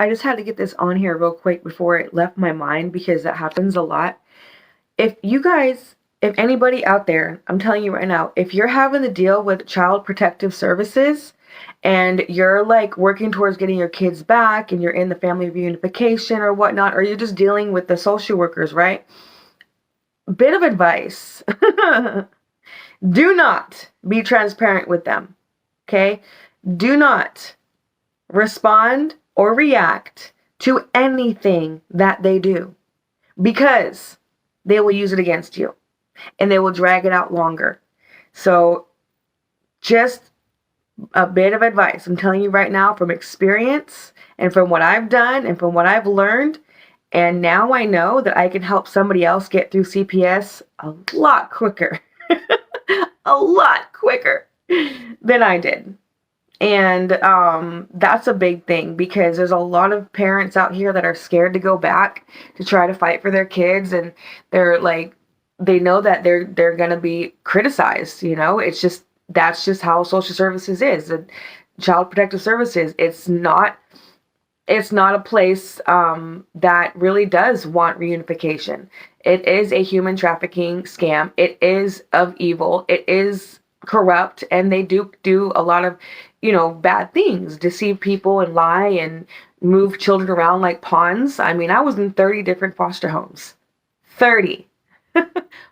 I just had to get this on here real quick before it left my mind because that happens a lot. If you guys, if anybody out there, I'm telling you right now, if you're having to deal with Child Protective Services and you're like working towards getting your kids back and you're in the family reunification or whatnot, or you're just dealing with the social workers, right? Bit of advice. Do not be transparent with them. Okay? Do not respond or react to anything that they do because they will use it against you and they will drag it out longer. So just a bit of advice. I'm telling you right now from experience and from what I've done and from what I've learned. And now I know that I can help somebody else get through CPS a lot quicker. A lot quicker than I did. And that's a big thing because there's a lot of parents out here that are scared to go back to try to fight for their kids, and they're like, they know that they're going to be criticized, you know? It's just, that's just how social services is. And Child Protective Services, it's not a place that really does want reunification. It is a human trafficking scam. It is of evil. It is corrupt, and they do a lot of, bad things, deceive people and lie and move children around like pawns. I mean, I was in 30 different foster homes. 30.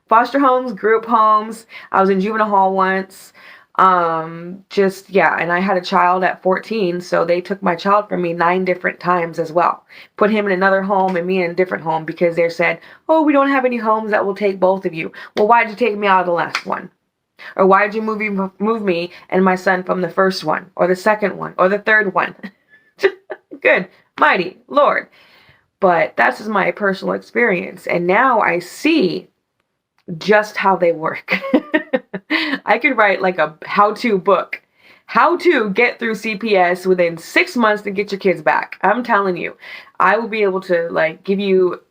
Foster homes, group homes. I was in juvenile hall once. And I had a child at 14, so they took my child from me 9 different times as well. Put him in another home and me in a different home because they said, oh, we don't have any homes that will take both of you. Well, why did you take me out of the last one? Or why did you move me and my son from the first one, or the second one, or the third one? Good, mighty Lord. But that's just my personal experience. And now I see just how they work. I could write like a how-to book. How to get through CPS within 6 months to get your kids back. I'm telling you. I will be able to give you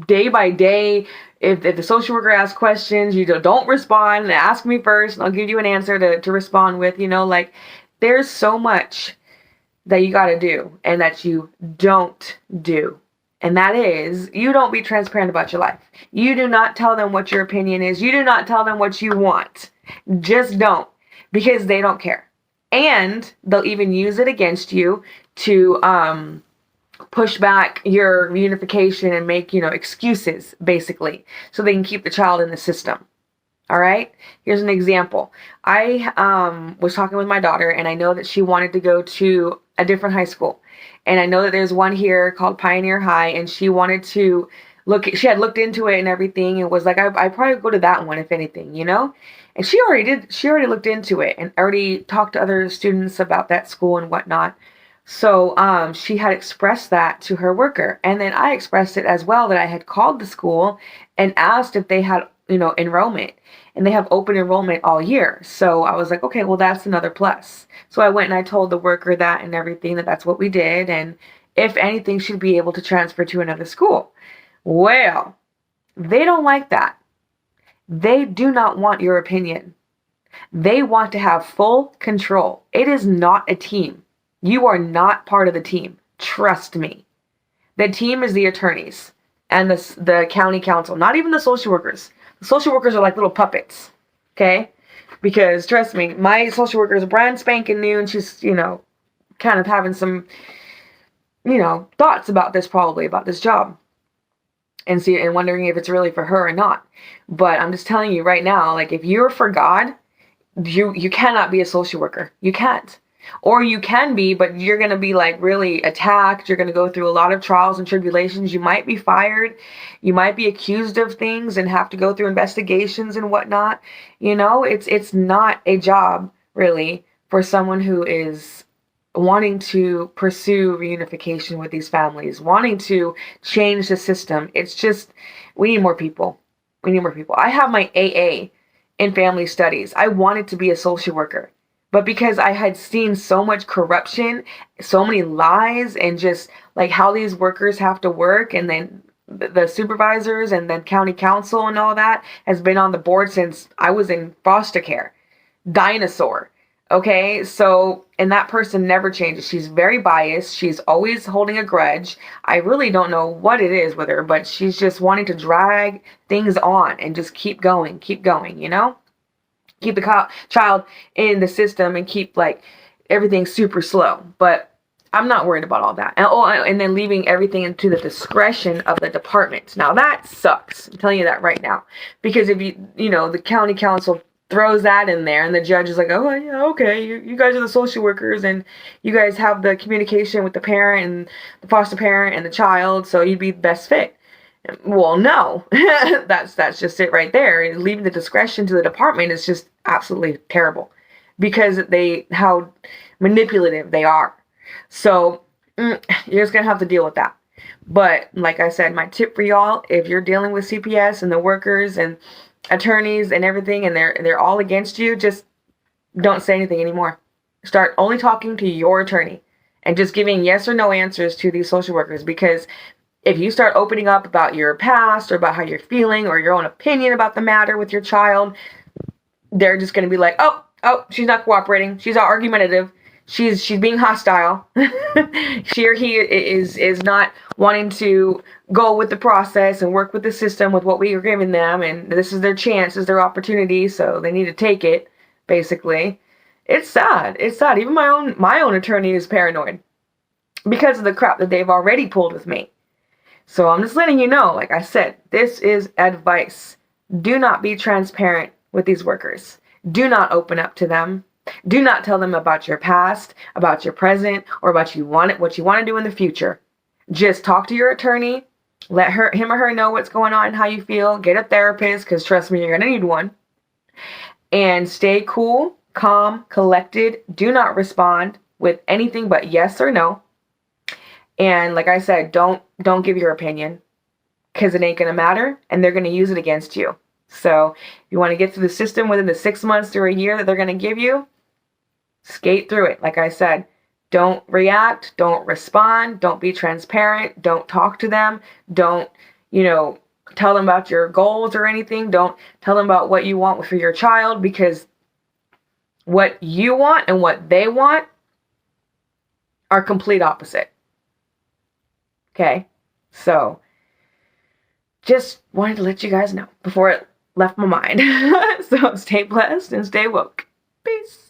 day by day. If the social worker asks questions, you don't respond. Ask me first and I'll give you an answer to respond with. There's so much that you got to do and that you don't do. And that is, you don't be transparent about your life. You do not tell them what your opinion is. You do not tell them what you want. Just don't, because they don't care. And they'll even use it against you to push back your reunification and make, excuses, basically, so they can keep the child in the system. All right? Here's an example. I was talking with my daughter, and I know that she wanted to go to a different high school. And I know that there's one here called Pioneer High, and she wanted to she had looked into it and everything, and was like, I probably go to that one, if anything, And she already did. She already looked into it and already talked to other students about that school and whatnot. So she had expressed that to her worker. And then I expressed it as well, that I had called the school and asked if they had, enrollment. And they have open enrollment all year. So I was like, okay, well, that's another plus. So I went and I told the worker that and everything, that's what we did. And if anything, she'd be able to transfer to another school. Well, they don't like that. They do not want your opinion. They want to have full control. It is not a team. You are not part of the team. Trust me. The team is the attorneys and the county council, not even the social workers. The social workers are like little puppets, okay? Because trust me, my social worker is brand spanking new, and she's, kind of having some, thoughts about this job. And wondering if it's really for her or not. But I'm just telling you right now, if you're for God, you cannot be a social worker. You can't. Or you can be, but you're going to be really attacked. You're going to go through a lot of trials and tribulations. You might be fired. You might be accused of things and have to go through investigations and whatnot. It's not a job really for someone who is wanting to pursue reunification with these families, wanting to change the system. It's just, we need more people. We need more people. I have my AA in family studies. I wanted to be a social worker, but because I had seen so much corruption, so many lies, and just how these workers have to work, and then the supervisors and then county council and all that has been on the board since I was in foster care. Dinosaur. Okay, so And that person never changes. She's very biased. She's always holding a grudge. I really don't know what it is with her, but she's just wanting to drag things on and just keep going, you know? Keep the child in the system and keep like everything super slow. But I'm not worried about all that. And then leaving everything into the discretion of the department. Now that sucks. I'm telling you that right now. Because if the county council throws that in there and the judge is like, oh yeah, okay, you guys are the social workers and you guys have the communication with the parent and the foster parent and the child, so you'd be the best fit. Well, no. that's just it right there. Leaving the discretion to the department is just absolutely terrible because how manipulative they are. So you're just gonna have to deal with that. But like I said, my tip for y'all, if you're dealing with CPS and the workers and attorneys and everything and they're all against you, just don't say anything anymore. Start only talking to your attorney and just giving yes or no answers to these social workers, because if you start opening up about your past or about how you're feeling or your own opinion about the matter with your child, they're just going to be like, oh, she's not cooperating, she's argumentative, she's being hostile. She or he is not wanting to go with the process and work with the system with what we are giving them, and this is their chance, this is their opportunity, so they need to take it, basically. It's sad. Even my own attorney is paranoid because of the crap that they've already pulled with me. So I'm just letting you know, like I said, this is advice. Do not be transparent with these workers. Do not open up to them. Do not tell them about your past, about your present, or about what you want to do in the future. Just talk to your attorney. Let him or her know what's going on, how you feel. Get a therapist, because trust me, you're going to need one. And stay cool, calm, collected. Do not respond with anything but yes or no. And like I said, don't give your opinion, because it ain't going to matter and they're going to use it against you. So if you want to get through the system within the 6 months to a year that they're going to give you, skate through it. Like I said, don't react, don't respond, don't be transparent, don't talk to them, don't, tell them about your goals or anything. Don't tell them about what you want for your child, because what you want and what they want are complete opposite. Okay, so just wanted to let you guys know before it left my mind. So stay blessed and stay woke. Peace.